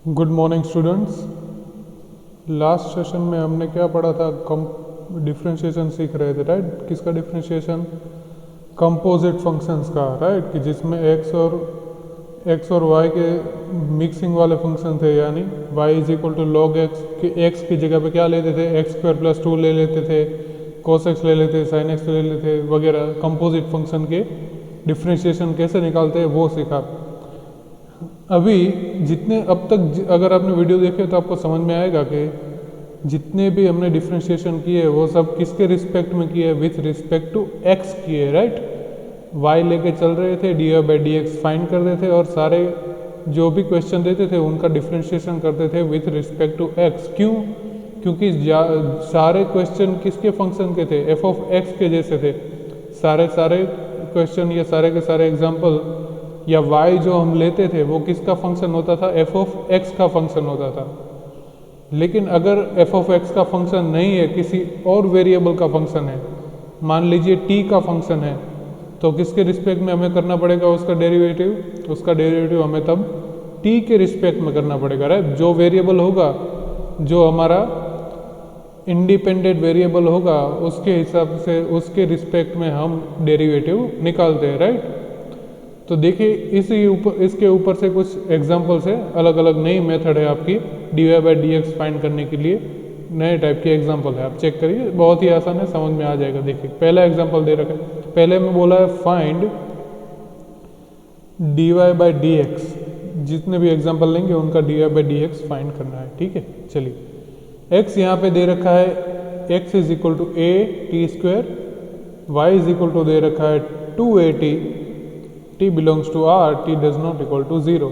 Good morning students. Last session में हमने क्या पढ़ा था? डिफरेंशिएशन सीख रहे थे, राइट? किसका डिफरेंशिएशन? कंपोजिट फंक्शंस का, राइट? कि जिसमें एक्स और वाई के मिक्सिंग वाले फंक्शन थे, यानी y is equal to log x, कि एक्स की जगह पे क्या लेते थे? एक्स स्क्वायर प्लस 2 ले लेते थे, cos x ले लेते, sin x ले लेते वगैरह। कंपोजिट फंक्शन के डिफरेंशिएशन कैसे निकालते हैं वो सीखा। अभी जितने अब तक अगर आपने वीडियो देखे तो आपको समझ में आएगा कि जितने भी हमने डिफरेंशिएशन किए वो सब किसके रिस्पेक्ट में किए? विथ रिस्पेक्ट टू एक्स किए, राइट? वाई लेके चल रहे थे, d Y by D x find करते थे और सारे जो भी क्वेश्चन देते थे उनका डिफरेंशिएशन करते थे विथ रिस्पेक्ट टू एक्स। क्यों? क्योंकि सारे क्वेश्चन किसके फंक्शन के थे? एफ ऑफ एक्स के जैसे थे। सारे क्वेश्चन या सारे के सारे एग्जाम्पल या y जो हम लेते थे वो किसका फंक्शन होता था? f ऑफ x का फंक्शन होता था। लेकिन अगर f ऑफ x का फंक्शन नहीं है, किसी और वेरिएबल का फंक्शन है, मान लीजिए t का फंक्शन है, तो किसके रिस्पेक्ट में हमें करना पड़ेगा उसका डेरिवेटिव? उसका डेरिवेटिव हमें तब t के रिस्पेक्ट में करना पड़ेगा, राइट? जो वेरिएबल होगा, जो हमारा इंडिपेंडेंट वेरिएबल होगा, उसके हिसाब से उसके रिस्पेक्ट में हम डेरिवेटिव निकालते हैं, राइट? तो देखिए इसके ऊपर से कुछ एग्जांपल्स है, अलग अलग नई मेथड है आपकी d Y by D x find करने के लिए। नए टाइप के एग्जांपल है, आप चेक करिए, बहुत ही आसान है, समझ में आ जाएगा। देखिए पहला एग्जांपल दे रखा है, पहले में बोला है find d Y by D x. जितने भी एग्जाम्पल लेंगे उनका d Y by D x find करना है, ठीक है? चलिए एक्स यहाँ पे दे रखा है, X is equal to A T square, Y is equal to दे रखा है 2a t belongs to r, t does not equal to 0।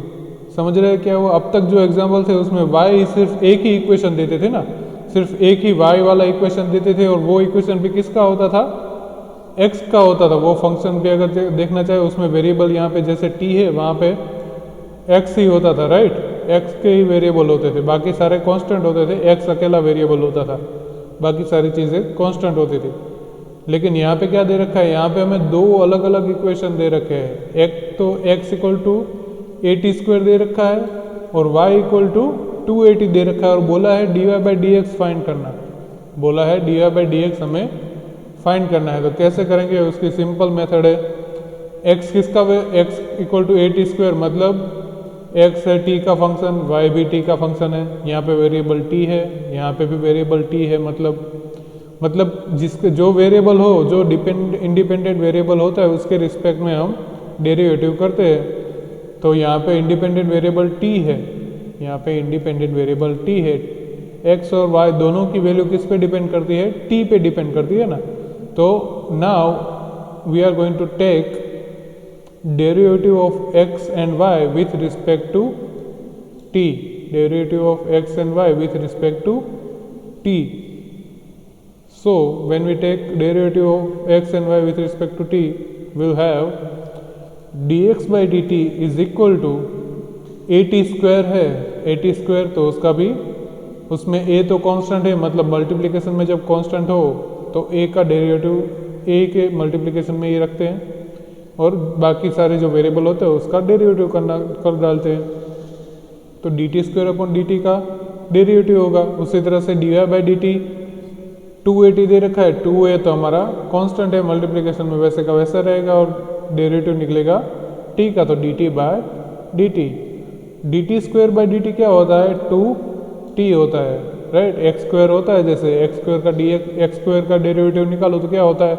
समझ रहे हैं क्या? वो अब तक जो एग्जाम्पल थे उसमें y सिर्फ एक ही इक्वेशन देते थे ना, सिर्फ एक ही y वाला इक्वेशन देते थे, और वो इक्वेशन भी किसका होता था? x का होता था। वो फंक्शन भी अगर देखना चाहे उसमें वेरिएबल यहाँ पे जैसे t है वहाँ पे x ही होता था, राइट? x के ही वेरिएबल होते थे, बाकी सारे कांस्टेंट होते थे, x अकेला वेरिएबल होता था, बाकी सारी चीज़ें कांस्टेंट होती थी। लेकिन यहाँ पे क्या दे रखा है? यहाँ पे हमें दो अलग अलग इक्वेशन दे रखे हैं। एक तो x equal to A T square दे रखा है और y इक्वल टू 2a दे रखा है, और बोला है D Y by D x find करना। बोला है D Y by D x हमें फाइंड करना है। तो कैसे करेंगे? उसकी सिंपल मेथड है, x किसका? x equal to A T square, मतलब x है t का फंक्शन, y भी t का फंक्शन है, यहाँ पे वेरिएबल t है, यहाँ पे भी वेरिएबल t है, मतलब जिसके जो वेरिएबल हो, जो इंडिपेंडेंट वेरिएबल होता है उसके रिस्पेक्ट में हम डेरिवेटिव करते हैं। तो यहाँ पे इंडिपेंडेंट वेरिएबल t है, यहाँ पे इंडिपेंडेंट वेरिएबल t है। x और y दोनों की वैल्यू किस पे डिपेंड करती है? t पे डिपेंड करती है ना। तो now we are going to take derivative of x and y with respect to t, derivative of x and y with respect to t। So when we take derivative of x and y with respect to t, we will have dx by dt is equal to at square है, at square, तो उसका भी उसमें a तो constant है, मतलब multiplication में जब कांस्टेंट हो तो a का डेरिवेटिव a के मल्टीप्लिकेशन में ये रखते हैं, और बाकी सारे जो वेरिएबल होते हैं उसका डेरिवेटिव कर डालते हैं। तो dt स्क्वायर अपॉन dt का डेरिवेटिव होगा। उसी तरह से dy बाई dt 2a दे रखा है, 2a तो हमारा कांस्टेंट है, मल्टीप्लिकेशन में वैसे का वैसा रहेगा, और डेरिवेटिव निकलेगा t का, तो dt by dt। dt square by dt क्या होता है? 2t होता है, राइट? x स्क्वायर होता है, जैसे x स्क्वायर का x स्क्वायर का डेरिवेटिव निकालो तो क्या होता है?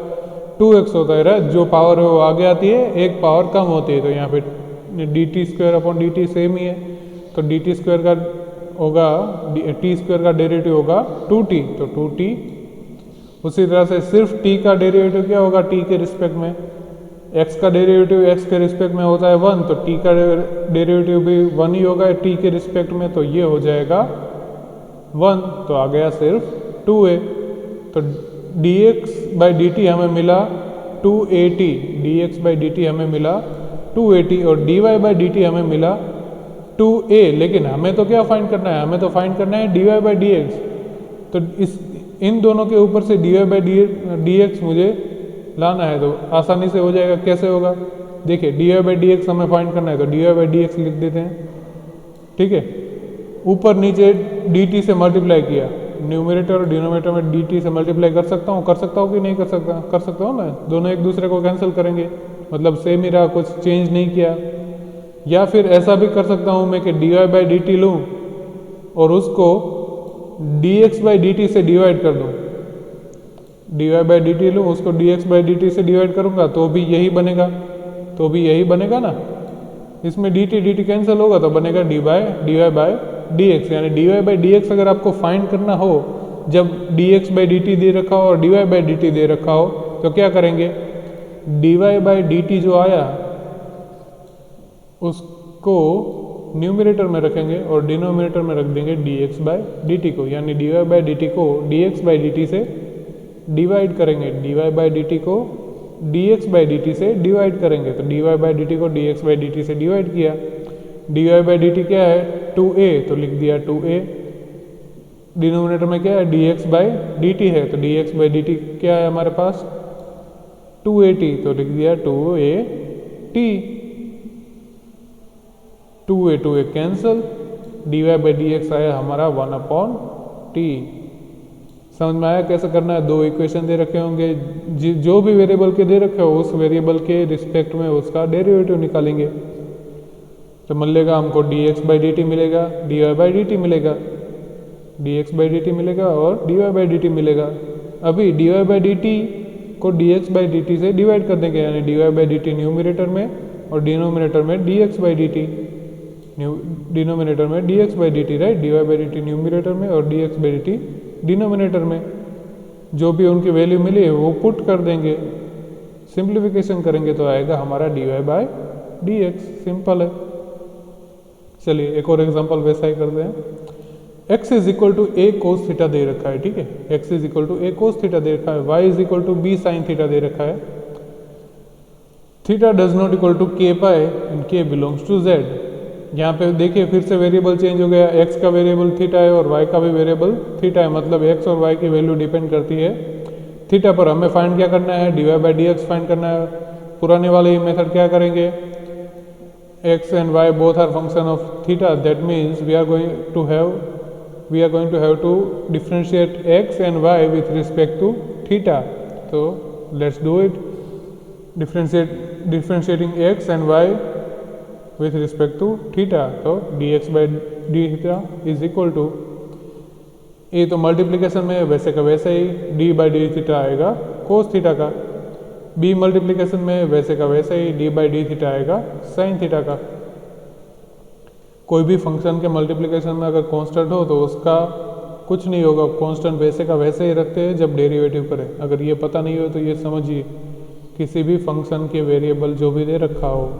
2x होता है, राइट? जो पावर है वो आगे आती है, एक पावर कम होती है, तो यहाँ पे dt square upon dt same ही है। तो dt स्क्वायर का होगा, t स्क्वायर का डेरिवेटिव होगा 2t, तो 2t। उसी तरह से सिर्फ t का डेरिवेटिव क्या होगा? t के रिस्पेक्ट में x का डेरिवेटिव x के रिस्पेक्ट में होता है 1, तो t का डेरिवेटिव भी 1 ही होगा t के रिस्पेक्ट में, तो ये हो जाएगा 1। तो आ गया सिर्फ 2a। तो dx बाई dt हमें मिला 2at, dx बाई dt हमें मिला 2at, और dy बाई dt हमें मिला 2a। लेकिन हमें तो क्या फाइंड करना है? हमें तो फाइंड करना है dy बाई dx। तो इन दोनों के ऊपर से dy बाई dx मुझे लाना है, तो आसानी से हो जाएगा। कैसे होगा? देखिए dy बाई dx हमें फाइंड करना है, तो dy बाई dx लिख देते हैं, ठीक है? ऊपर नीचे dt से मल्टीप्लाई किया, न्यूमरेटर और डिनोमिनेटर में dt से मल्टीप्लाई कर सकता हूँ कि नहीं कर सकता? कर सकता हूँ ना, दोनों एक दूसरे को कैंसिल करेंगे, मतलब सेम ही रहा, कुछ चेंज नहीं किया। या फिर ऐसा भी कर सकता हूँ मैं कि dy/dt लूँ और उसको dx/dt से डिवाइड कर दूँ, dy/dt लूँ उसको dx/dt से डिवाइड करूँगा तो भी यही बनेगा, ना। इसमें dt कैंसिल होगा तो बनेगा dy/dx, यानी dy/dx अगर आपको फाइंड करना हो जब dx/dt दे रखा हो और dy/dt दे रखा हो तो क्या करेंगे, dy/dt जो आया उसको न्यूमरेटर में रखेंगे और डिनोमिनेटर में रख देंगे dx/dt को, यानी dy/dt को dx/dt से डिवाइड करेंगे, dy/dt को dx/dt से डिवाइड करेंगे, तो dy/dt को dx/dt से डिवाइड किया, dy/dt क्या है 2a, तो लिख दिया 2a, डिनोमिनेटर में क्या है dx/dt है, तो dx/dt क्या है हमारे पास 2at, तो लिख दिया 2at, 2a कैंसिल, dy/dx आया हमारा 1/t। समझ में आया कैसे करना है? दो इक्वेशन दे रखे होंगे, जो भी वेरिएबल के दे रखे हो उस वेरिएबल के रिस्पेक्ट में उसका डेरिवेटिव निकालेंगे, तो मिलेगा हमको dx/dt मिलेगा, dy/dt मिलेगा, dx/dt मिलेगा और dy/dt मिलेगा। अभी dy/dt को dx/dt से डिवाइड कर देंगे, यानी dy/dt न्यूमरेटर में और डिनोमिनेटर में dx/dt, डिनोमिनेटर में dx/dt, राइट, dy/dt न्यूमरेटर में और dx/dt डिनोमिनेटर में। जो भी उनकी वैल्यू मिली है वो पुट कर देंगे, सिंप्लीफिकेशन करेंगे तो आएगा हमारा dy/dx, सिंपल है। चलिए एक और एग्जांपल वैसा ही करते हैं। x is equal to a cos theta दे रखा है, ठीक है, x is equal to a cos theta दे रखा है, y is equal to b sin theta दे रखा है, theta does not equal to k pi and k belongs to z। यहाँ पे देखिए फिर से वेरिएबल चेंज हो गया, x का वेरिएबल थीटा है और y का भी वेरिएबल थीटा है, मतलब x और y की वैल्यू डिपेंड करती है थीटा पर। हमें फाइंड क्या करना है, dy/dx फाइंड करना है। पुराने वाले ही मेथड क्या करेंगे, x and y both are function of theta, that means we are going to have to differentiate x and y with respect to theta, so let's do it, differentiating x and y with respect to theta, तो dx/d theta is equal to, ये तो multiplication में वैसे का वैसे ही d/d theta आएगा cos theta का, b multiplication में वैसे का वैसे ही d/d थीटा आएगा sin थीटा का। कोई भी फंक्शन के मल्टीप्लिकेशन में अगर कांस्टेंट हो तो उसका कुछ नहीं होगा, कांस्टेंट वैसे का वैसे ही रखते हैं जब डेरिवेटिव करें। अगर ये पता नहीं हो तो ये समझिए, किसी भी फंक्शन के वेरिएबल जो भी दे रखा हो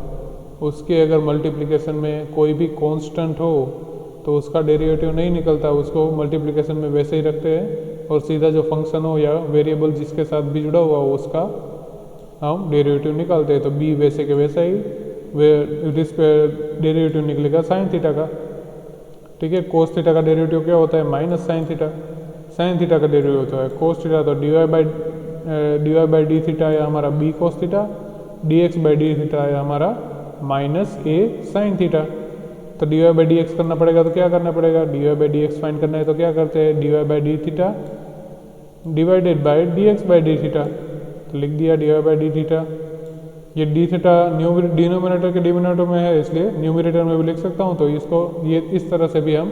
उसके अगर मल्टीप्लिकेशन में कोई भी कांस्टेंट हो तो उसका डेरिवेटिव नहीं निकलता, उसको मल्टीप्लिकेशन में वैसे ही रखते हैं और सीधा जो फंक्शन हो या वेरिएबल जिसके साथ भी जुड़ा हुआ हो उसका हम डेरिवेटिव निकालते हैं। तो b वैसे के वैसा ही डेरिवेटिव निकलेगा साइन थीटा का, ठीक है। कोस थीटा का डेरिवेटिव क्या होता है, minus sine theta, sine theta का डेरिवेटिव होता है कोस थीटा, तो dy/d थीटा है हमारा b cos theta, dx/d theta है हमारा माइनस a साइन थीटा। तो dy/dx करना पड़ेगा तो क्या करना पड़ेगा, dy/dx फाइंड करना है तो क्या करते हैं, dy/d theta divided by dx/d theta, तो लिख दिया dy/d थीटा। ये d थीटा डिनोमिनेटर के डिनोमिनेटर में है इसलिए न्यूमरेटर में भी लिख सकता हूँ, तो इसको ये इस तरह से भी हम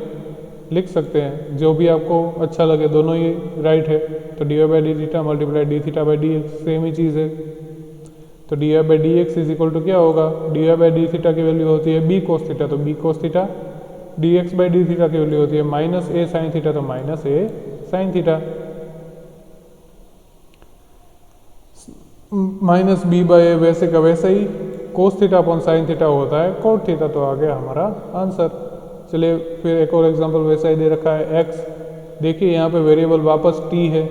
लिख सकते हैं, जो भी आपको अच्छा लगे, दोनों ही राइट है। तो dy/d theta multiply d theta by dx same ही चीज़ है, तो dy/dx इज इक्वल टू क्या होगा, dy/d थीटा की वैल्यू होती है b कोस थीटा, तो b cos theta, dx/d theta की वैल्यू होती है माइनस a साइन थीटा, तो minus a sine theta, minus b/a वैसे का वैसे ही cos theta upon sine theta होता है कोट थीटा, तो आ गया हमारा आंसर। चलिए फिर एक और एग्जांपल वैसा ही दे रखा है x, देखिए यहाँ पे वेरिएबल वापस t है,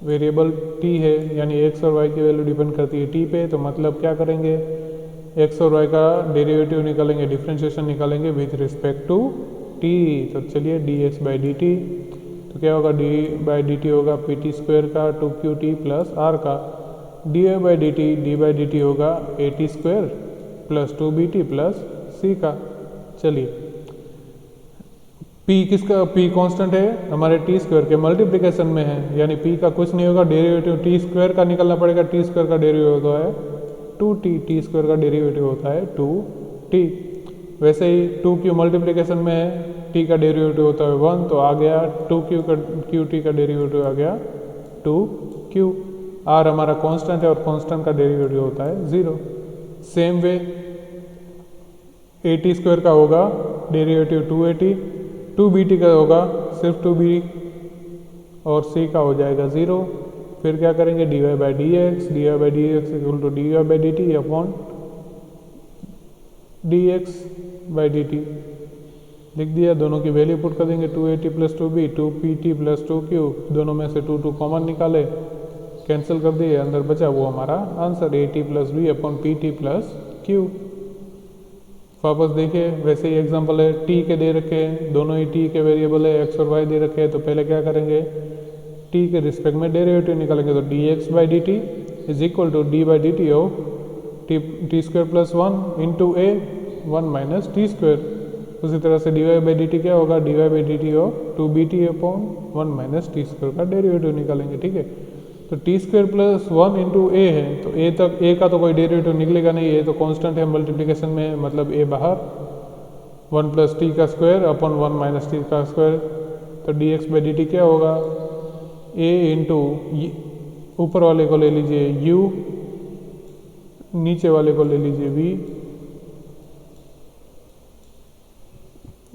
वेरिएबल t है यानी x और y की वैल्यू डिपेंड करती है t पे, तो मतलब क्या करेंगे, x और y का डेरिवेटिव निकालेंगे, डिफरेंशिएशन निकालेंगे विथ रिस्पेक्ट टू t। तो चलिए dx/dt, तो क्या होगा, d/dt होगा pt² का 2qt प्लस r का, dy/dt होगा at² plus 2bt plus c का। चलिए p किसका, p कांस्टेंट है हमारे टी स्क्वायर के मल्टीप्लिकेशन में है, यानी p का कुछ नहीं होगा, डेरिवेटिव टी स्क्वायर का निकलना पड़ेगा। टी स्क्वायर का डेरिवेटिव होता है 2t, टी स्क्वायर का डेरिवेटिव होता है 2t। वैसे ही 2q मल्टीप्लिकेशन में है, t का डेरिवेटिव होता है 1, तो आ गया 2q का, qt का डेरिवेटिव आ गया 2q। r हमारा कांस्टेंट है और कांस्टेंट का डेरिवेटिव होता है 0। सेम वे at स्क्वायर का होगा डेरिवेटिव 2at, 2bt का होगा सिर्फ 2b और c का हो जाएगा 0। फिर क्या करेंगे, dy by D x equal to dy by D t upon dx by D t लिख दिया। दोनों की वैल्यू पुट कर देंगे, 2at plus 2b, 2pt plus 2q, दोनों में से 2 कॉमन निकाले, कैंसिल कर दिए, अंदर बचा वो हमारा answer at plus b upon pt plus q। वापस देखिए, वैसे ही एग्जांपल है, t के दे रखे हैं, दोनों ही t के वेरिएबल है, x और y दे रखे हैं, तो पहले क्या करेंगे, t के रिस्पेक्ट में डेरिवेटिव निकालेंगे, तो dx by D t is equal to d by D t of t square plus 1 into a 1 minus T square. उसी तरह से dy बाई डी टी क्या होगा, dy by D t of 2bt upon 1 minus T square का derivative निकालेंगे। ठीक है, तो टी स्क्वायर प्लस 1 इंटू ए है, तो ए का तो कोई डेरिवेटिव निकलेगा नहीं, ए तो कांस्टेंट है मल्टीप्लिकेशन में, मतलब ए बाहर, 1 प्लस टी का स्क्वायर अपॉन 1 माइनस टी का स्क्वायर। तो d x by D t क्या होगा, ए इंटू ऊपर वाले को ले लीजिए u, नीचे वाले को ले लीजिए v,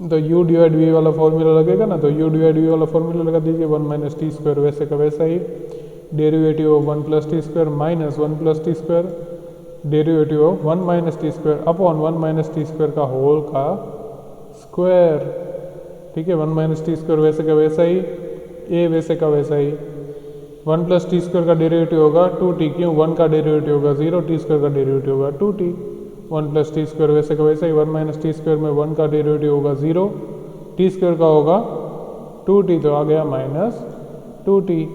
तो u डिवाइड v वाला फॉर्मूला लगेगा ना, तो u डिवाइड v वाला फॉर्मूला लगा दीजिए, 1 माइनस टी स्क्वायर वैसे का वैसा ही, derivative of 1 plus T square minus 1 plus T square, derivative of 1 minus T square upon 1 minus T square का होल का स्क्वायर। ठीक है, 1 माइनस टी स्क्वायर वैसे का वैसा ही, ए वैसे का वैसा ही, 1 प्लस टी स्क्वायर का डेरिवेटिव होगा 2t, क्यों, 1 का डेरिवेटिव होगा 0, टी स्क्वायर का डेरिवेटिव होगा 2t, 1 प्लस टी स्क्वायर वैसे का वैसा ही, 1 माइनस टी स्क्वायर में 1 का डेरिवेटिव होगा 0, टी स्क्वायर का होगा 2t, तो आ गया माइनस 2t।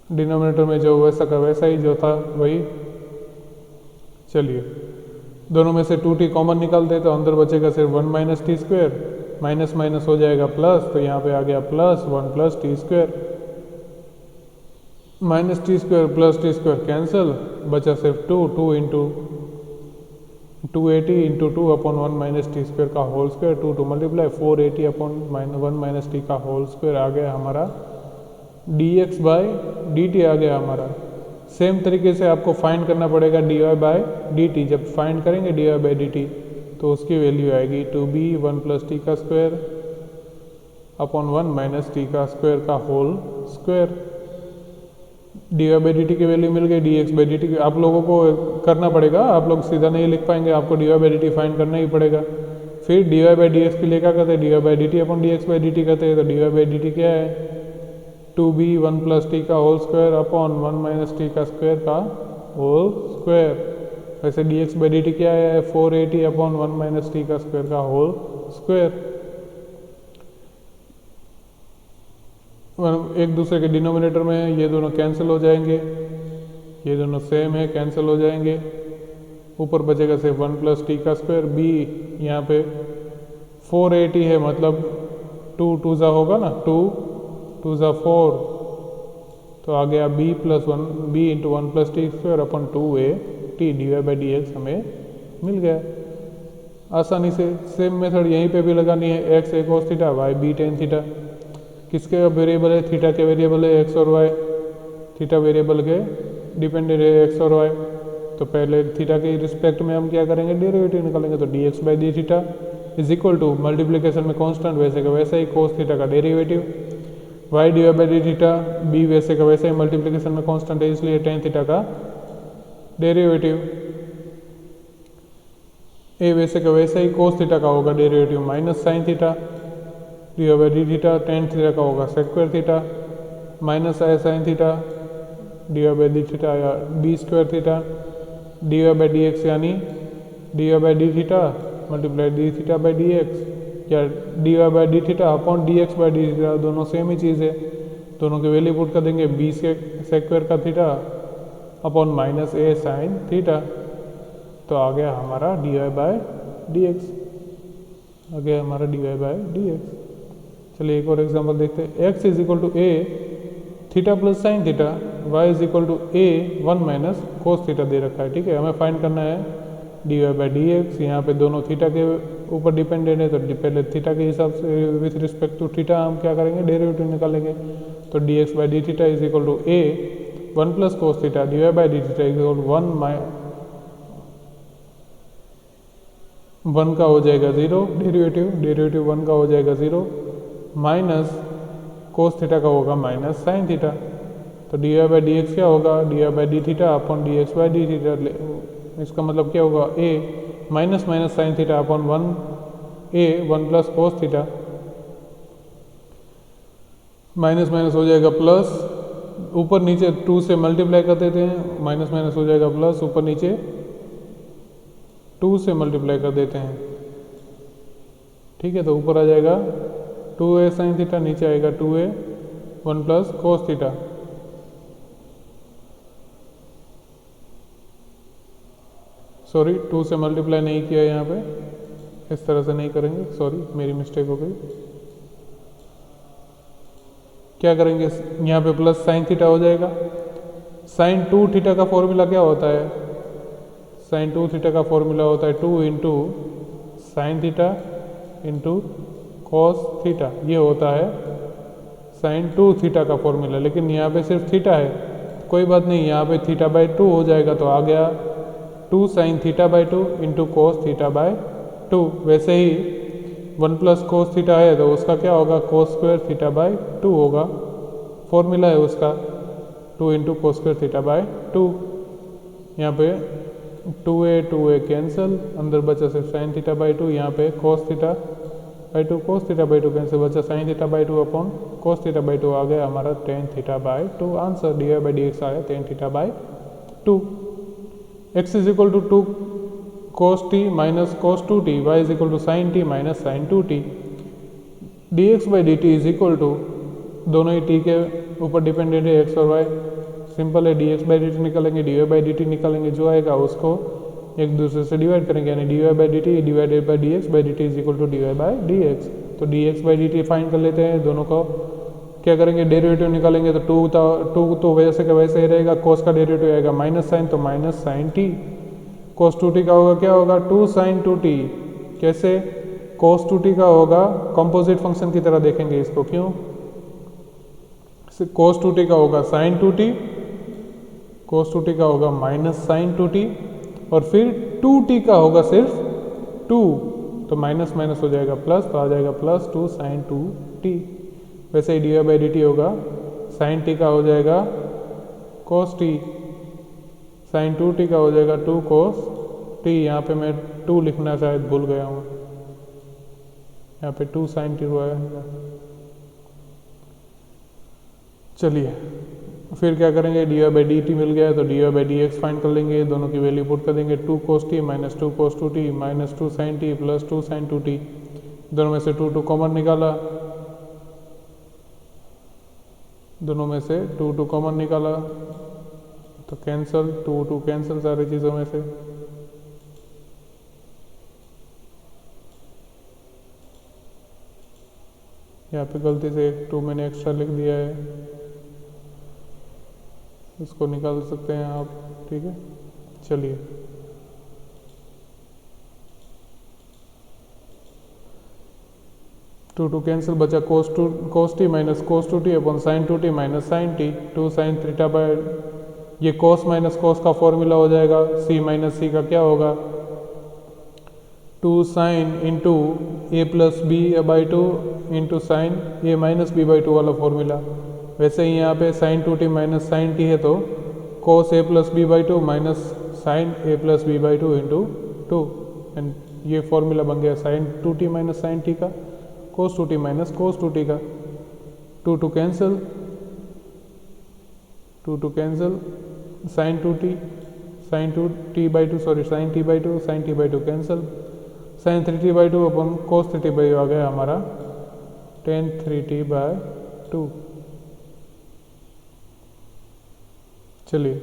डिनोमिनेटर में जो वैसा का वैसा ही जो था वही। चलिए, दोनों में से 2t कॉमन निकालते तो अंदर बचेगा सिर्फ 1 minus T square, minus minus हो जाएगा प्लस, तो यहाँ पे आ गया plus 1 plus T square, minus T square plus T square cancel, बचा सिर्फ 2 into 280 into 2 upon 1 minus T square का whole square, 2 multiply 480 upon 1 minus T का होल स्क्वायर, आ गया हमारा dx बाई डी टी आ गया हमारा। सेम तरीके से आपको फाइंड करना पड़ेगा dy बाई डी टी। जब फाइंड करेंगे dy बाई डी टी तो उसकी वैल्यू आएगी 2b 1 प्लस टी का स्क्वायर अपॉन 1 माइनस टी का स्क्वायर का whole square. dy by D t की वैल्यू मिल गई, dx बाई डी टी आप लोगों को करना पड़ेगा, आप लोग सीधा नहीं लिख पाएंगे, आपको dy by D T find करना ही पड़ेगा। फिर dy बाई डी एक्स के लिए क्या करते हैं, dy by D t upon dx by D T करते हैं, तो dy बाई डी टी क्या है, 2b 1 प्लस टी का whole square upon 1 minus T का स्क्वायर का होल स्क्वायर। वैसे dx बाई डी टी क्या है, 480 अपॉन 1 माइनस टी का स्क्वायर का होल स्क्वायर। एक दूसरे के डिनोमिनेटर में ये दोनों कैंसिल हो जाएंगे, ये दोनों सेम है, कैंसिल हो जाएंगे, ऊपर बचेगा सिर्फ 1 प्लस टी का स्क्वायर। b यहाँ पे 480 है, मतलब 2 ज़ा होगा ना, 2 ज़ा 4, तो आ गया b plus 1 b into 1 plus T square upon 2a d Y by D x हमें मिल गया आसानी से। सेम मेथड यहीं पे भी लगानी है, x a cos theta y b tan theta. किसके वेरिएबल है, थीटा के वेरिएबल है x और y, थीटा वेरिएबल के डिपेंडेंट है x और y। तो पहले थीटा के रिस्पेक्ट में हम क्या करेंगे, डेरिवेटिव निकालेंगे, तो dx by D theta is equal to multiplication में कांस्टेंट वैसे का वैसा ही cos थीटा का derivative, y d by D theta b वैसे का वैसे ही मल्टीप्लिकेशन में कांस्टेंट है इसलिए tan थीटा का डेरिवेटिव, a वैसे का वैसे ही cos थीटा का होगा derivative minus sin theta, D by D theta tan theta का होगा sec square theta minus I sin theta D by D theta या b square theta, D by D X यानी D by D theta multiply D theta by D X या D by D theta upon D x by D theta, दोनों same ही चीज़ है। दोनों की value put कर देंगे, b सेक्वेयर का theta upon minus a sin theta, तो आ गया हमारा डी बाई डी एक्स। आ गया हमारा dy/dx। चलिए एक और एग्जांपल देखते हैं। x is equal to A theta plus sine theta, y is equal to A 1 minus cos theta दे रखा है। ठीक है, हमें फाइंड करना है dy/dx। यहाँ पे दोनों थीटा के ऊपर डिपेंडेंट है, तो पहले थीटा के हिसाब से विथ रिस्पेक्ट टू थीटा हम क्या करेंगे, डेरिवेटिव निकालेंगे। तो dx/d is equal to A 1 plus cos theta, dy/d is equal to 1 का हो जाएगा 0 डेरिवेटिव 1 का हो जाएगा 0 माइनस कोस थीटा का होगा माइनस साइन थीटा। तो dy/dx क्या होगा, dy/d अपॉन dx/d। इसका मतलब क्या होगा, a minus minus sine theta upon 1 plus cos theta, minus minus हो जाएगा प्लस, ऊपर नीचे 2 से मल्टीप्लाई कर देते हैं, माइनस माइनस हो जाएगा प्लस, ऊपर नीचे 2 से मल्टीप्लाई कर देते हैं। ठीक है, तो ऊपर आ जाएगा 2a साइन थीटा, नीचे आएगा 2a 1 plus cos theta. Sorry 2 से मल्टीप्लाई नहीं किया यहाँ पे, इस तरह से नहीं करेंगे, सॉरी मेरी मिस्टेक हो गई। क्या करेंगे, यहाँ पे प्लस साइन थीटा हो जाएगा। साइन 2 थीटा का फॉर्मूला क्या होता है, साइन 2 थीटा का फॉर्मूला होता है 2 into sine theta into cos theta, ये होता है साइन 2 थीटा का फॉर्मूला। लेकिन यहाँ पे सिर्फ थीटा है, कोई बात नहीं, यहाँ पे θ/2 हो जाएगा, तो आ गया 2 साइन θ/2 इंटू कोस θ/2। वैसे ही 1 प्लस कोस थीटा है तो उसका क्या होगा, कोस स्क्वायर θ/2 होगा, फॉर्मूला है उसका 2 इंटू कोस स्क्वायर θ/2। यहाँ पे 2a कैंसिल, अंदर बचा सिर्फ साइन θ/2, यहाँ पे कोस θ/2 कैंसिल, बचा साइन θ/2 अपॉन कोस θ/2, आ गया हमारा tan θ/2। आंसर dy/dx आ गया tan θ/2। x is equal to 2 cos t minus cos 2t, y is equal to sin t minus sin 2t, dx/dt is equal to, दोनों ही t के ऊपर डिपेंडेंट है x और y, simple है, dx/dt निकालेंगे, dy/dt निकालेंगे, जो आएगा उसको एक दूसरे से डिवाइड करेंगे, यानी dy/dt divided by dx/dt is equal to dy/dx। तो dx/dt फाइंड कर लेते हैं, दोनों को क्या करेंगे, डेरिवेटिव निकालेंगे, तो 2 तो वैसे का वैसे ही रहेगा, कोस का डेरिवेटिव आएगा माइनस साइन, तो माइनस साइन टी, कोस 2t का होगा क्या होगा 2 साइन 2t। कैसे, कोस 2t का होगा कंपोजिट फंक्शन की तरह देखेंगे इसको, क्यों, कोस 2t का होगा साइन 2t, कोस 2t का होगा माइनस साइन 2t, और फिर 2t का होगा सिर्फ 2, तो माइनस माइनस हो जाएगा प्लस, तो आ जाएगा प्लस 2 साइन 2t। वैसे ही dy/dt होगा साइन t का हो जाएगा cos t, साइन 2t का हो जाएगा 2 cos t। यहाँ पे मैं 2 लिखना शायद भूल गया हूँ, यहाँ पे 2 साइन t हुआ है। चलिए फिर क्या करेंगे, dy/dt मिल गया तो dy/dx फाइंड कर लेंगे, दोनों की वैल्यू पुट कर देंगे, 2 cos t minus 2 cos 2t minus 2 sine t plus 2 sine 2t, दोनों में से 2 कॉमन निकाला, दोनों में से 2 कॉमन निकाला, तो कैंसल, 2 कैंसल सारी चीज़ों में से। यहाँ पे गलती से 2 मैंने एक्स्ट्रा लिख दिया है, इसको निकाल सकते हैं आप, ठीक है। चलिए टू कैंसिल, बचा cos t minus cos 2t upon sine 2t minus sine t, 2 sine theta by, ये cos माइनस cos का फॉर्मूला हो जाएगा, c माइनस c का क्या होगा 2 sine into a plus B by 2 into sine a minus b by 2 वाला formula. वैसे ही यहाँ पे sign 2t minus sine t है, तो cos a plus B by 2 minus sine a plus B by 2 into 2, and ये formula बन गया sine 2t minus sine t का, cos 2t minus cos 2t का, 2 cancel, 2 cancel, sine 2t sine 2t by 2 sorry sine t by 2 sine t by 2 cancel, sine 3t by 2 upon cos 3t by आ गया हमारा tan 3t by 2। चलिए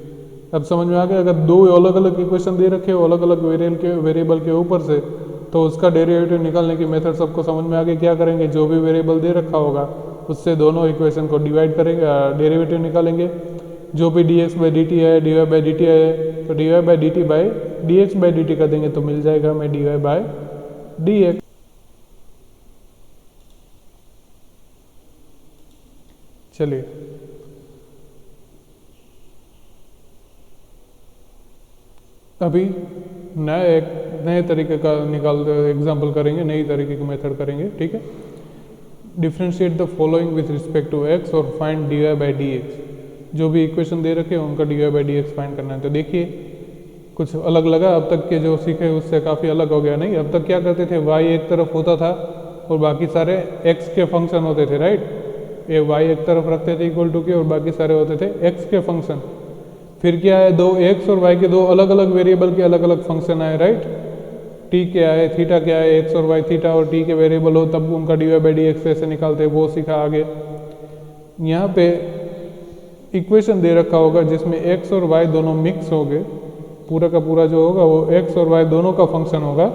अब समझ में आ गया, अगर दो अलग अलग इक्वेशन दे रखे हो अलग अलग वेरिएबल के ऊपर से, तो उसका डेरिवेटिव निकालने की मेथड सबको समझ में आ गई। क्या करेंगे, जो भी वेरिएबल दे रखा होगा उससे दोनों इक्वेशन को डिवाइड करेंगे, डेरिवेटिव निकालेंगे। जो भी dx बाई डी टी है, dy बाई डी टी है, तो dy by D T by dx by D T कर देंगे तो मिल जाएगा हमें dy बाई dx। चलिए अभी नए तरीके का एग्जाम्पल करेंगे, नई तरीके की मेथड करेंगे। ठीक है, differentiate the following with respect to x और फाइंड dy बाई dx। जो भी इक्वेशन दे रखे हैं उनका dy बाई dx फाइंड करना है। तो देखिए कुछ अलग लगा, अब तक के जो सीखे उससे काफ़ी अलग हो गया। नहीं, अब तक क्या करते थे, y एक तरफ होता था और बाकी सारे x के फंक्शन होते थे, राइट। ये y एक तरफ रखते थे इक्वल टू के और बाकी सारे होते थे x के फंक्शन। फिर क्या है, दो x और y के दो अलग अलग वेरिएबल के अलग अलग फंक्शन आए, राइट। t क्या है, थीटा क्या है, x और y थीटा और t के वेरिएबल हो तब उनका dy बाई dx कैसे निकालते हैं वो सीखा आगे। यहाँ पे इक्वेशन दे रखा होगा जिसमें x और y दोनों मिक्स हो गए, पूरा का पूरा जो होगा वो x और y दोनों का फंक्शन होगा,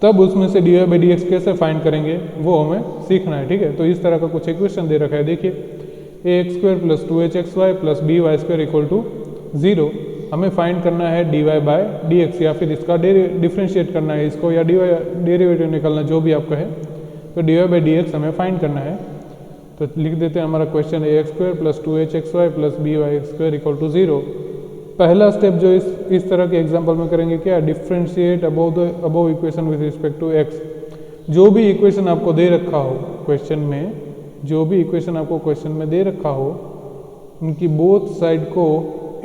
तब उसमें से dy बाई dx कैसे फाइंड करेंगे वो हमें सीखना है। ठीक है, तो इस तरह का कुछ इक्वेशन दे रखा है। देखिए ax square plus 2hxy plus by square equal to 0। हमें फाइंड करना है dy बाई dx या फिर इसका डिफ्रेंशिएट करना है इसको, या डेरिवेटिव निकालना, जो भी आप कहें। तो dy बाई dx हमें फाइंड करना है। तो लिख देते हैं हमारा question ax square plus 2hxy plus by square equal to 0। पहला स्टेप जो इस तरह के एग्जाम्पल में करेंगे क्या, differentiate above equation with respect to x। जो भी इक्वेशन आपको दे रखा हो क्वेश्चन में, जो भी इक्वेशन आपको क्वेश्चन में दे रखा हो उनकी बोथ साइड को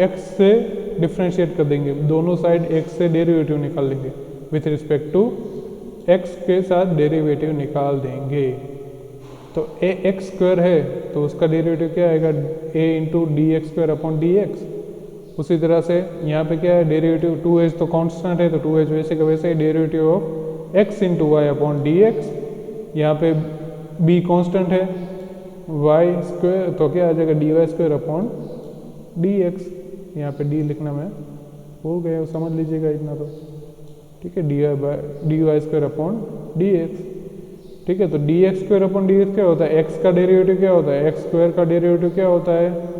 x से डिफ्रेंशिएट कर देंगे, दोनों साइड x से डेरिवेटिव निकाल लेंगे, विथ रिस्पेक्ट टू x के साथ डेरिवेटिव निकाल देंगे। तो ए एक्स स्क्वायर है तो उसका डेरिवेटिव क्या आएगा, a into d x square upon D x. उसी तरह से यहाँ पे क्या है, डेरिवेटिव 2h तो कांस्टेंट है तो 2h वैसे का वैसे ही derivative of x into Y upon D x. यहाँ पे b कांस्टेंट है, y स्क्वायर तो क्या आ जाएगा D Y square upon D x. यहाँ पे d लिखना मैं हो गया, समझ लीजिएगा इतना तो। ठीक है, D Y square upon D x. ठीक है, तो d x square upon D x क्या होता है, एक्स का डेरिवेटिव क्या होता है, एक्स स्क्वायर का डेरिवेटिव क्या होता है,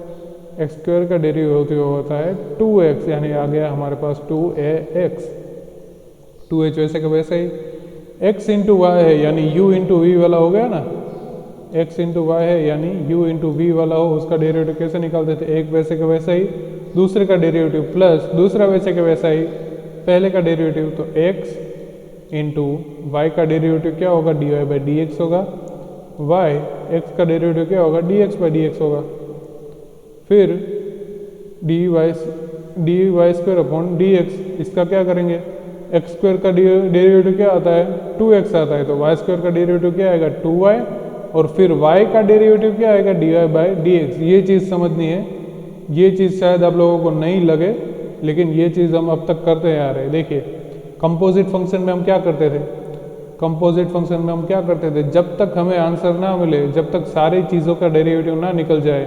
एक्स स्क्वायर का डेरिवेटिव होता है 2x, यानी आ गया हमारे पास 2ax। 2h वैसे का वैसे ही, x इंटू वाई है यानी u इंटू वी वाला हो गया ना, x इंटू वाई है यानी u इंटू वी वाला हो, उसका डेरिवेटिव कैसे निकालते थे, एक वैसे का वैसा ही दूसरे का डेरिवेटिव प्लस दूसरा वैसे का वैसा ही पहले का डेरिवेटिव। तो x इंटू वाई का डेरिवेटिव क्या होगा, d Y by D x होगा, y x का डेरिवेटिव क्या होगा, d x by D x होगा। फिर d Y square upon D x, इसका क्या करेंगे, एक्स स्क्वायर का डेरिवेटिव क्या आता है 2x आता है, तो वाई स्क्वायर का डेरिवेटिव क्या आएगा 2y, और फिर y का डेरिवेटिव क्या आएगा d Y by D x. ये चीज़ समझनी है, ये चीज़ शायद आप लोगों को नहीं लगे लेकिन ये चीज़ हम अब तक करते आ रहे हैं। देखिए कंपोजिट फंक्शन में हम क्या करते थे, कंपोजिट फंक्शन में हम क्या करते थे, जब तक हमें आंसर ना मिले, जब तक सारी चीज़ों का डेरिवेटिव ना निकल जाए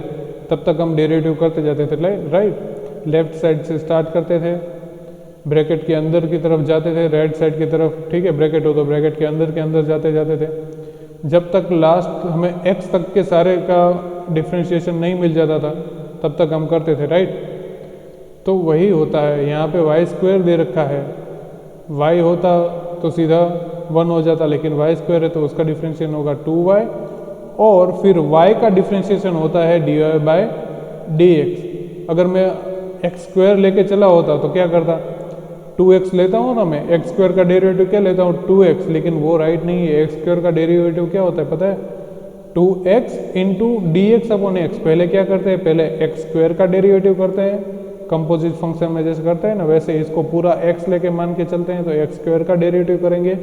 तब तक हम डेरिवेटिव करते जाते थे, राइट। लेफ्ट साइड से स्टार्ट करते थे, ब्रैकेट के अंदर की तरफ जाते थे, राइट साइड की तरफ, ठीक है, ब्रैकेट हो तो ब्रैकेट के अंदर जाते जाते थे, जब तक लास्ट हमें x तक के सारे का डिफ्रेंशिएशन नहीं मिल जाता था तब तक हम करते थे, राइट। तो वही होता है यहाँ पे, वाई स्क्वायर दे रखा है, y होता तो सीधा 1 हो जाता, लेकिन y स्क्वायर है तो उसका डिफ्रेंशिएशन होगा 2y, और फिर y का डिफ्रेंशिएशन होता है D Y by D x. अगर मैं एक्स स्क्वायर लेके चला होता तो क्या करता, 2x लेता हूँ ना मैं, एक्स स्क्वायर का डेरिवेटिव क्या लेता हूँ 2x, लेकिन वो राइट नहीं है। एक्स स्क्वायर का डेरिवेटिव क्या होता है पता है, 2x into d x upon x. पहले क्या करते हैं, पहले एक्स स्क्वायर का डेरिवेटिव करते हैं, कंपोजिट फंक्शन में जैसे करते हैं ना वैसे इसको पूरा x लेके मान के चलते हैं, तो एक्स स्क्वायर का डेरिवेटिव करेंगे,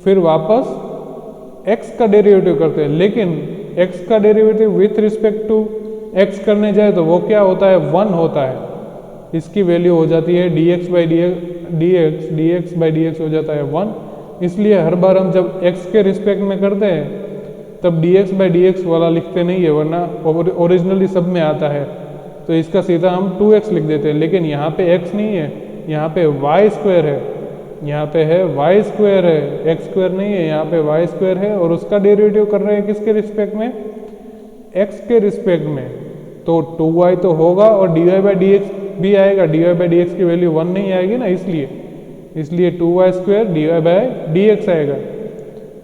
फिर वापस x का डेरिवेटिव करते हैं, लेकिन x का derivative with respect to x करने जाए तो वो क्या होता है 1 होता है, इसकी वैल्यू हो जाती है dx by dx by dx हो जाता है 1। इसलिए हर बार हम जब x के रिस्पेक्ट में करते हैं तब dx बाई dx वाला लिखते नहीं है, वरना ओरिजिनली सब में आता है, तो इसका सीधा हम 2x लिख देते हैं। लेकिन यहाँ पे x नहीं है, यहाँ पे y स्क्वायर है, यहाँ पे है वाई स्क्वायर है, एक्स स्क्वायर नहीं है, यहाँ पे वाई स्क्वायर है और उसका डेरिवेटिव कर रहे हैं किसके रिस्पेक्ट में, एक्स के रिस्पेक्ट में। तो 2y तो होगा और dy बाई डी एक्स भी आएगा, dy बाई डी एक्स की वैल्यू 1 नहीं आएगी ना, इसलिए 2y square dy by D x आएगा।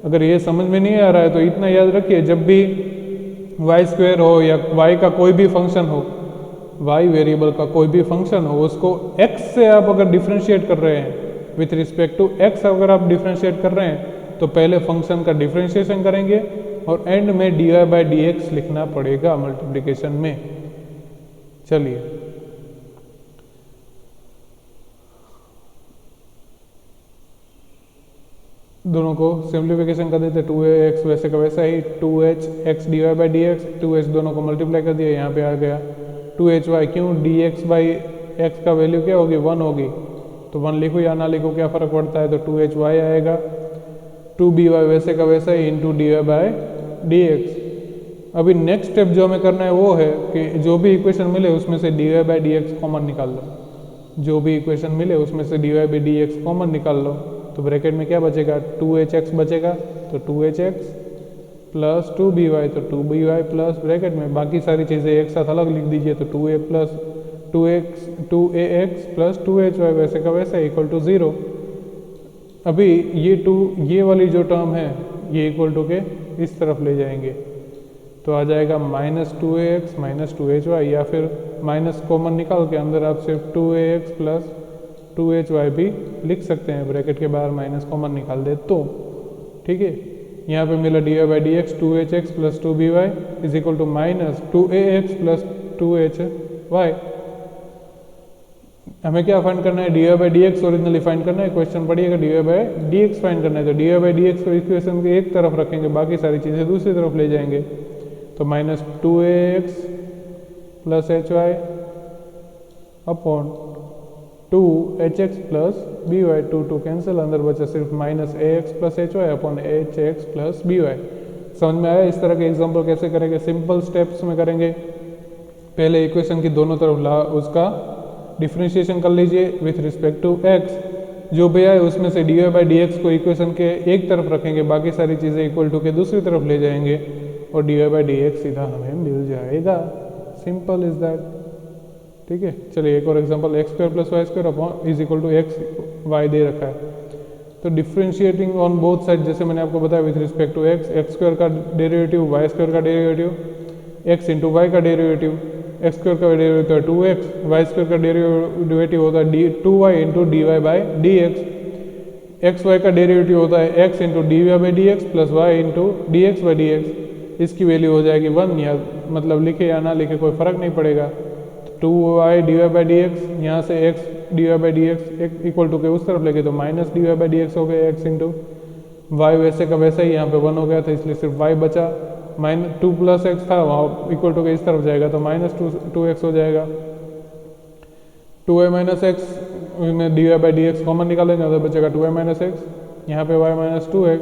अगर ये समझ में नहीं आ रहा है तो इतना याद रखिए, जब भी y स्क्वायर हो या y का कोई भी फंक्शन हो, y वेरिएबल का कोई भी फंक्शन हो, उसको x से आप अगर डिफ्रेंशिएट कर रहे हैं, विथ रिस्पेक्ट टू x अगर आप डिफ्रेंशिएट कर रहे हैं तो पहले फंक्शन का डिफ्रेंशिएशन करेंगे और एंड में dy बाई डी एक्स लिखना पड़ेगा मल्टीप्लिकेशन में। चलिए दोनों को सिंप्लीफिकेशन कर देते, 2ax वैसे का वैसा ही, 2h x dy by D x, 2h दोनों को मल्टीप्लाई कर दिया, यहाँ पे आ गया 2hy। क्यों, dx बाई x का वैल्यू क्या होगी, 1 होगी, तो 1 लिखो या ना लिखो क्या फ़र्क पड़ता है, तो 2hy आएगा, 2by वैसे का वैसा ही into dy by D X. अभी नेक्स्ट स्टेप जो हमें करना है वो है कि जो भी इक्वेशन मिले उसमें से dy by D x common निकाल लो, जो भी इक्वेशन मिले उसमें से dy by D x common निकाल लो, तो ब्रैकेट में क्या बचेगा, 2hx बचेगा, तो 2hx प्लस 2by, तो 2by प्लस ब्रैकेट में बाकी सारी चीज़ें एक साथ अलग लिख दीजिए, तो 2a plus 2ax plus 2hy वैसे का वैसा इक्वल टू 0। अभी ये वाली जो टर्म है ये इक्वल टू के इस तरफ ले जाएंगे, तो आ जाएगा -2ax माइनस 2hy, या फिर माइनस कॉमन निकाल के अंदर आप सिर्फ 2ax प्लस 2hy भी लिख सकते हैं, ब्रैकेट के बाहर माइनस कॉमन निकाल दे तो, ठीक है। यहाँ पे मिला dy by D x 2hx plus 2by is equal to minus 2ax plus 2hy। हमें क्या फाइंड करना है, dy by D x originally find करना है, क्वेश्चन पढ़िएगा, dy by D x find करना है, तो dy बाई डी एक्स को इक्वेशन के एक तरफ रखेंगे, बाकी सारी चीज़ें दूसरी तरफ ले जाएंगे, तो minus 2ax plus hy upon 2hx plus by, 2 cancel, अंदर बचा सिर्फ minus ax plus hy upon hx plus by। समझ में आया, इस तरह के एग्जाम्पल कैसे करेंगे, सिंपल स्टेप्स में करेंगे। पहले इक्वेशन की दोनों तरफ उसका डिफ्रेंशिएशन कर लीजिए विथ रिस्पेक्ट टू x, जो भी आए उसमें से dy बाई डी एक्स को इक्वेशन के एक तरफ रखेंगे, बाकी सारी चीज़ें इक्वल टू के दूसरी तरफ ले जाएंगे और dy बाई डी एक्स सीधा हमें मिल जाएगा। सिंपल इज दैट, ठीक है। चलिए एक और example, x square plus y square upon is equal to x Y दे रखा है, तो डिफ्रेंशिएटिंग ऑन बोथ साइड, जैसे मैंने आपको बताया with respect to x square का डेरिवेटिव, वाई स्क्वायर का डेरिवेटिव, एक्स इंटू वाई का डेरिवेटिव, एक्स स्क्वायर का डेरिवेटिव है 2x, वाई स्क्वायर का डेरिवेटिव होता है 2y into d Y by D x, x y का डेरिवेटिव होता है x into d Y by D x plus y into d x by D x, इसकी value हो जाएगी 1, या मतलब लिखे या ना लिखे कोई फ़र्क नहीं पड़ेगा। 2y d Y by D x, यहाँ से x d Y by D x equal to के उस तरफ लेके तो minus D Y by D x हो गया, x इंटू वाई वैसे का वैसा ही यहाँ पे 1 हो गया था, इसलिए सिर्फ y बचा, माइनस 2 प्लस एक्स था वहाँ इक्वल टू के इस तरफ जाएगा तो माइनस 2x हो जाएगा, 2y माइनस एक्स में d Y by D x common निकालेंगे, उधर बचेगा 2y माइनस एक्स, यहाँ पे y minus 2x,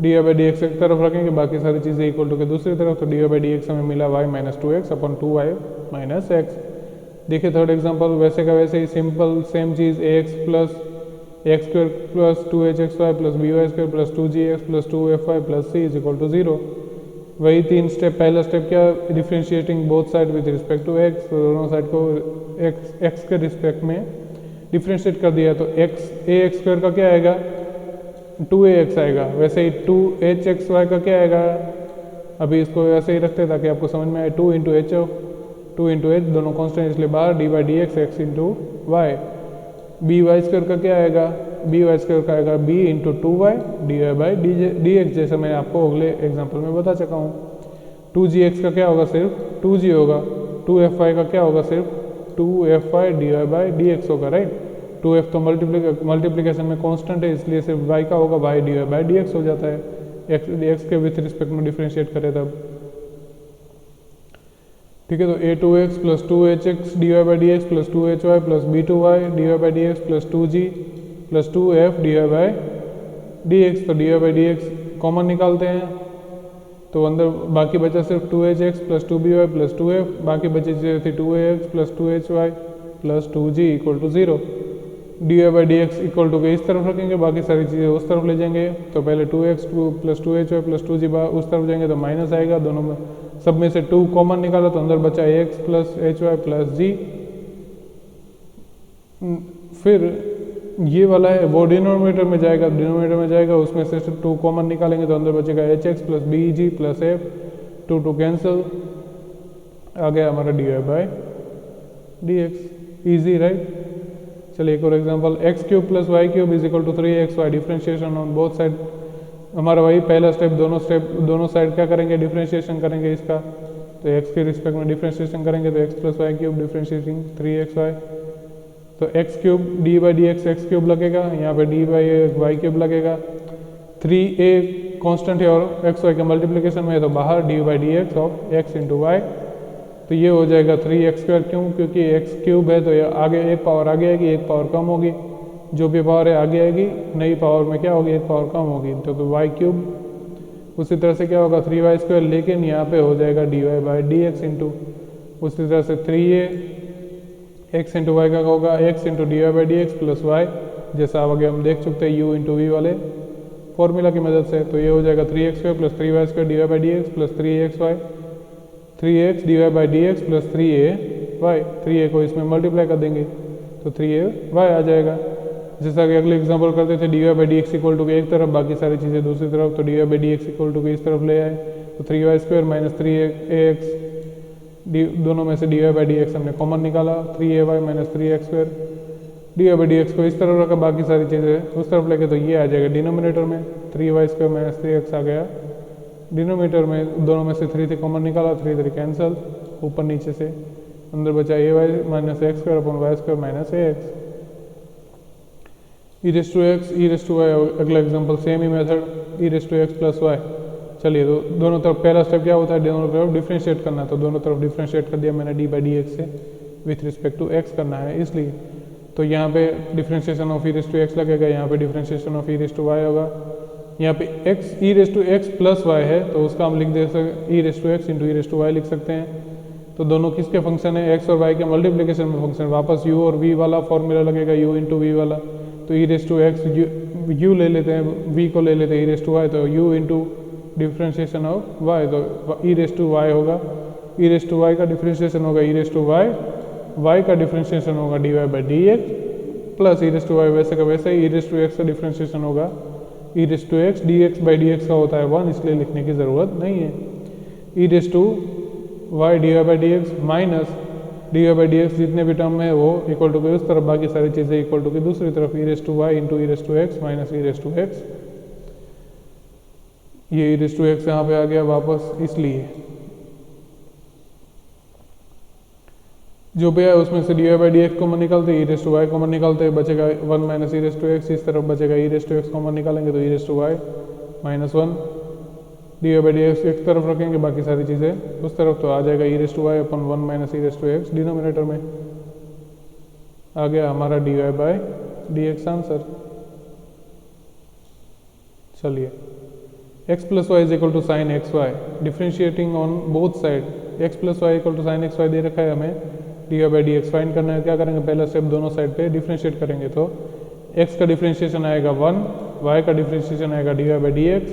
d Y by D x एक तरफ रखेंगे, बाकी सारी चीज़ें इक्वल टू के दूसरी तरफ, तो D Y by D x हमें मिला y minus 2x upon 2y minus X. देखिए थर्ड एग्जाम्पल, वैसे का वैसे ही सिंपल सेम चीज़, ax plus X square plus 2hxy plus by square plus 2gx plus 2fy plus c is equal to 0। वही 3 step, पहला स्टेप क्या, differentiating both side with respect to x, तो दोनों साइड को x के respect में differentiate कर दिया, तो ax स्क्वायर का क्या आएगा, 2ax आएगा, वैसे ही 2hxy का क्या आएगा, अभी इसको ऐसे ही रखते ताकि आपको समझ में आए, 2 इंटू h दोनों कॉन्स्टेंट इसलिए बाहर, d by D x x into y, b y square का क्या आएगा, बी वाई स्क्वायर का आएगा b into 2y d Y by D x, जैसे मैं आपको अगले एग्जांपल में बता चुका हूँ। 2gx का क्या होगा, सिर्फ 2g होगा, 2fy का क्या होगा, सिर्फ 2fy d Y by D x होगा, राइट। 2f तो मल्टीप्लिकेशन में कांस्टेंट है, इसलिए सिर्फ y का होगा, y d Y by D x हो जाता है, x के विथ रिस्पेक्ट में डिफ्रेंशिएट करें तब, ठीक है। तो a2x plus 2hx D Y by D x plus 2hy plus b2y D Y by D x plus 2g plus 2f D Y by D X, तो D Y by D x common निकालते हैं, तो अंदर बाकी बचा सिर्फ 2hx plus 2by plus 2f, बाकी बची चीज़ें थी 2ax plus 2hy plus 2g equal to 0। D Y by D x equal to के इस तरफ रखेंगे, बाकी सारी चीज़ें उस तरफ ले जाएंगे। तो पहले 2x plus 2hy plus 2g उस तरफ जाएंगे तो माइनस आएगा, दोनों में सब में से 2 कॉमन निकाला तो अंदर बचा x plus hy plus g। फिर ये वाला है वो डिनोमिनेटर में जाएगा, उसमें से 2 कॉमन निकालेंगे तो अंदर बचेगा hx plus bg plus f, 2 cancel, आ गया हमारा D Y by D X. Easy right. चलिए एक और example, X cube plus Y cube is equal to 3xy, differentiation on both side. हमारा वही पहला स्टेप, दोनों साइड क्या करेंगे, डिफ्रेंशिएशन करेंगे इसका। तो एक्स के रिस्पेक्ट में डिफ्रेंशिएशन करेंगे तो x plus Y cube differentiating 3xy, तो x cube d by D x cube लगेगा, यहाँ पे डी बाई वाई क्यूब लगेगा। 3a कॉन्स्टेंट है और एक्स वाई के मल्टीप्लीकेशन में है तो बाहर d by D x of x into y, तो ये हो जाएगा 3x²। क्यों? क्योंकि एक्स क्यूब है तो ये आगे एक पावर आगे आएगी, एक पावर कम होगी, जो भी पावर है आगे आएगी, नई पावर में क्या होगी, एक पावर कम होगी, तो वाई क्यूब। उसी तरह से क्या होगा 3y², लेकिन यहाँ पे हो जाएगा D Y by D x into, उसी तरह से 3a एक्स इंटू वाई का होगा x into d Y by D x plus y, जैसा आगे हम देख चुकते हैं u इंटू वी वाले फॉर्मूला की मदद से। तो ये हो जाएगा 3x² plus 3y² d Y by D x plus 3xy, 3x d Y by D x plus 3a y, 3a को इसमें मल्टीप्लाई कर देंगे तो 3a y आ जाएगा। जैसा कि अगले एग्जांपल करते थे, d Y by D x equal to के एक तरफ, बाकी सारी चीज़ें दूसरी तरफ, तो D Y by D x equal to के इस तरफ ले आए तो 3y² माइनस 3ax, दोनों में से D Y by D x हमने कॉमन निकाला, 3ay minus 3x², d Y by D x को इस तरफ रखा, बाकी सारी चीज़ें उस तरफ लेके, तो ये आ जाएगा डिनोमिनेटर में 3y² माइनस 3x आ गया डिनोमिनेटर में, दोनों में से 3 कॉमन निकाला, 3 कैंसल, ऊपर नीचे से अंदर बचा ay minus x² upon y² minus ax, e raise to X E raise to Y. अगला एग्जांपल सेम ही method, e raise to X plus Y. चलिए तो दोनों तरफ पहला स्टेप क्या होता है, दोनों तरफ डिफ्रेंशिएट करना, तो दोनों तरफ डिफ्रेंशिएट कर दिया मैंने डी बाई डी एक्स से, विथ रिस्पेक्ट टू एक्स करना है इसलिए। तो यहाँ पे differentiation of E raise to X लगेगा, यहाँ पे differentiation of E raise to Y होगा। यहाँ पे X E raise to X plus Y है तो उसका हम लिख दे सकते E raise to X into E raise to Y लिख सकते हैं। तो दोनों किसके फंक्शन है, एक्स और वाई के मल्टीप्लिकेशन में फंक्शन, वापस यू और वी वाला फॉर्मूला लगेगा, यू इंटू वी वाला। तो ई रेस टू एक्स यू ले लेते हैं, वी को ले लेते हैं ई रेस टू वाई, तो u into differentiation of y, तो ई रेस टू वाई होगा, ई रेस टू वाई का डिफ्रेंशिएशन होगा e raise to y, y का डिफ्रेंशिएशन होगा d Y by D x plus e raise to y वैसे का वैसे ही, ई रेस टू एक्स का डिफ्रेंशिएशन होगा e raise to x, d x by D x का होता है 1, इसलिए लिखने की ज़रूरत नहीं है। E raise to Y D Y by D X minus D Y by D x, जितने भी टर्म है वो इक्वल टू के उस तरफ, बाकी सारी चीज़ें इक्वल टू की दूसरी तरफ, E raise to Y into E raise to X minus E raise to X. ये ई रेस टू एक्स यहाँ पे आ गया वापस, इसलिए जो भी है उसमें से D Y by D x common निकालते, E raise to Y common निकालते, बचेगा 1 minus E raise to X, इस तरफ बचेगा E raise to X common निकालेंगे तो ई raise to Y minus 1, D Y by D x एक तरफ रखेंगे, बाकी सारी चीज़ें उस तरफ, तो आ जाएगा E raise to Y upon 1 minus E raise to X, denominator में आ गया हमारा D Y by D X answer. चलिए x plus Y is equal to sine x Y, differentiating on both side, x plus Y equal to sine x Y दे रखा है हमें, D Y by D x find करना है। क्या करेंगे, पहला स्टेप दोनों साइड पे डिफ्रेंशिएट करेंगे, तो x का डिफ्रेंशिएशन आएगा 1, y का डिफ्रेंशिएशन आएगा d Y by D x,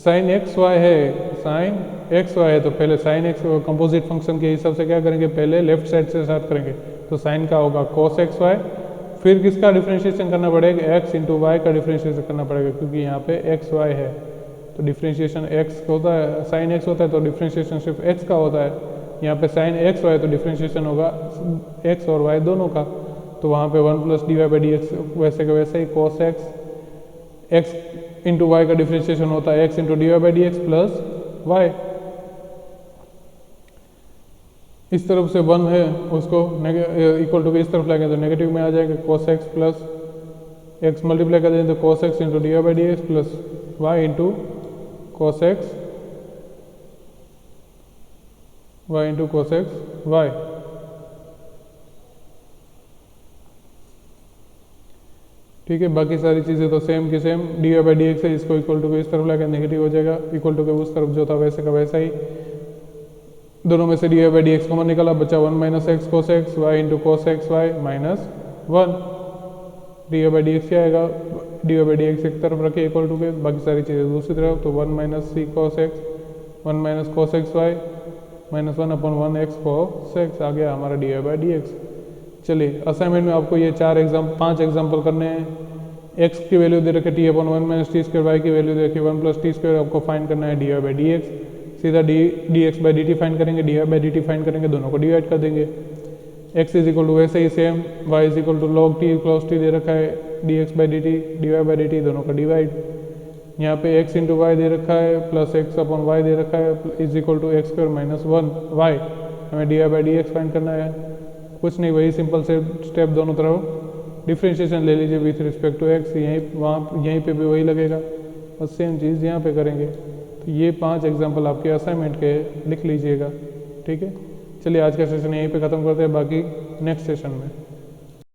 sine x y है, साइन एक्स वाई है तो पहले साइन एक्स कंपोजिट फंक्शन के हिसाब से क्या करेंगे, पहले लेफ्ट साइड से स्टार्ट करेंगे, तो साइन का होगा कॉस एक्स वाई, फिर किसका डिफ्रेंशिएशन करना पड़ेगा, x इंटू वाई का डिफ्रेंशिएशन करना पड़ेगा, क्योंकि यहाँ पे एक्स वाई है तो डिफ्रेंशिएशन x होता है, साइन एक्स होता है तो डिफ्रेंशिएशन सिर्फ x का होता है, यहाँ पे साइन एक्स वाई तो डिफ्रेंशिएशन होगा x और y दोनों का, तो वहाँ पे 1 plus d Y by D x वैसे का वैसे ही कॉस x इंटू वाई का डिफ्रेंशिएशन होता है x into d Y by D x plus y, इस तरफ से 1 है उसको इक्वल टू के इस तरफ लाएंगे तो नेगेटिव में आ जाएगा, cos x plus x multiply कर देंगे तो cos x into d Y by D x plus y into cos x y into cos x y। ठीक है, बाकी सारी चीज़ें तो सेम की same, d Y by D x है, इसको इक्वल टू के इस तरफ लाकर नेगेटिव हो जाएगा, इक्वल टू के उस तरफ जो था वैसे का वैसा ही, दोनों में से D Y by D x common निकाला, बचा 1 minus x cos x y into cos x Y minus 1, D Y by D x क्या आएगा, d Y by D x एक तरफ रखे इक्वल टू के, बाकी सारी चीज़ें दूसरी तरफ, तो 1 minus C cos X, 1 minus cos X Y minus 1 upon 1 X cos X आ गया हमारा D Y by D X. चलिए असाइनमेंट में आपको ये 5 एग्जाम्पल करने हैं। एक्स की वैल्यू दे रखे T upon 1 minus T square, Y की वैल्यू दे रखी 1 प्लस टी स्क्वायर, आपको फाइंड करना है D Y by D X. सीधा D x by D T find करेंगे, D Y by D T find करेंगे, दोनों को डिवाइड कर देंगे। एक्स इज इक्वल टू वैसे ही same, Y is equal to log T plus T दे रखा है, D x by D T D Y by D T दोनों का डिवाइड। यहाँ पे एक्स इंटू वाई दे रखा है प्लस एक्स अपॉन वाई दे रखा है is equal to x square minus 1 Y, हमें D Y by D x find करना है। कुछ नहीं, वही सिंपल से स्टेप दोनों तरफ डिफ्रेंशिएशन ले लीजिए विथ रिस्पेक्ट टू एक्स, यहीं पे भी वही लगेगा, बस सेम चीज़ यहाँ पे करेंगे। तो ये 5 एग्जाम्पल आपके असाइनमेंट के लिख लीजिएगा, ठीक है। चलिए आज का सेशन यहीं पे ख़त्म करते हैं, बाकी नेक्स्ट सेशन में।